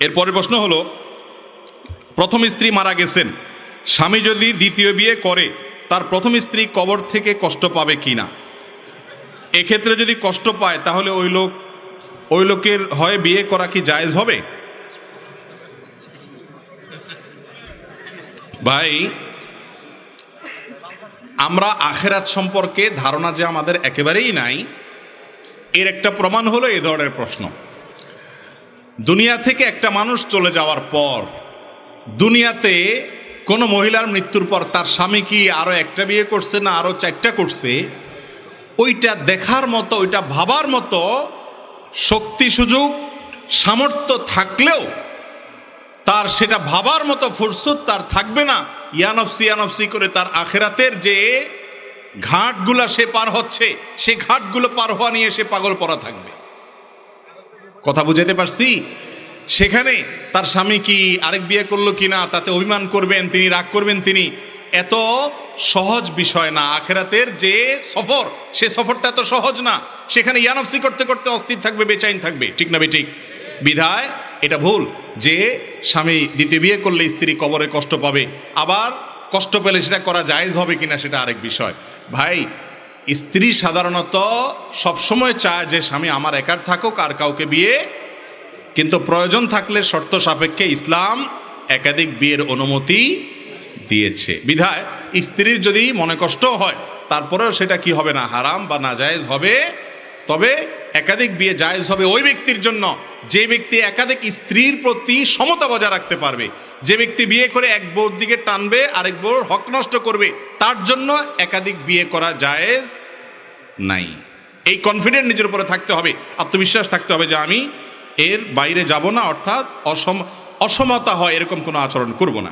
এরপরের প্রশ্ন হলো, প্রথম স্ত্রী মারা গেছেন, স্বামী যদি দ্বিতীয় বিয়ে করে তার প্রথম স্ত্রী কবর থেকে কষ্ট পাবে কি না? এক্ষেত্রে যদি কষ্ট পায় তাহলে ওই লোকের হয় বিয়ে করা কি জায়েজ হবে? ভাই, আমরা আখেরাত সম্পর্কে ধারণা যে আমাদের একেবারেই নাই, এর একটা প্রমাণ হলো এ ধরনের প্রশ্ন। দুনিয়া থেকে একটা মানুষ চলে যাওয়ার পর দুনিয়াতে কোনো মহিলার মৃত্যুর পর তার স্বামী কি আরো একটা বিয়ে করছে না আরো 4টা করছে, ওইটা দেখার মতো, ওইটা ভাবার মতো শক্তি সুযোগ সামর্থ্য থাকলেও তার সেটা ভাবার মতো ফুরসত তার থাকবে না। ইয়ানফসি করে তার আখেরাতের যে ঘাটগুলা সে পার হচ্ছে, সে ঘাটগুলো পার হওয়া নিয়ে সে পাগল পড়া থাকবে। কথা বুঝাতে পারছি? সেখানে তার স্বামী কি আরেক বিয়ে করলো কিনা তাতে অভিমান করবেন তিনি, রাগ করবেন তিনি, এত সহজ বিষয় না। আখেরাতের যে সফর, সে সফরটা তো সহজ না। সেখানে ইয়ানফসি করতে করতে অস্থির থাকবে, বেচাইন থাকবে, ঠিক না বেঠিক? বিধায় এটা ভুল যে স্বামী দ্বিতীয় বিয়ে করলে স্ত্রী কবরে কষ্ট পাবে। আবার কষ্ট পেলে সেটা করা জায়েজ হবে কিনা সেটা আরেক বিষয়। ভাই, স্ত্রী সাধারণত সবসময় চায় যে স্বামী আমার একার থাকুক, আর কাউকে বিয়ে, কিন্তু প্রয়োজন থাকলে শর্ত সাপেক্ষে ইসলাম একাধিক বিয়ের অনুমতি দিয়েছে। বিধায় স্ত্রীর যদি মনে কষ্ট হয় তারপরেও সেটা কি হবে না, হারাম বা নাজায়েজ হবে। তবে একাধিক বিয়ে জায়েজ হবে ওই ব্যক্তির জন্য যে ব্যক্তি একাধিক স্ত্রীর প্রতি সমতা বজায় রাখতে পারবে। যে ব্যক্তি বিয়ে করে এক বউর দিকে টানবে, আরেক বউর হক নষ্ট করবে, তার জন্য একাধিক বিয়ে করা জায়েজ নাই। এই কনফিডেন্ট নিজের উপরে থাকতে হবে, আত্মবিশ্বাস থাকতে হবে যে আমি এর বাইরে যাব না, অর্থাৎ অসমতা হয় এরকম কোনো আচরণ করব না।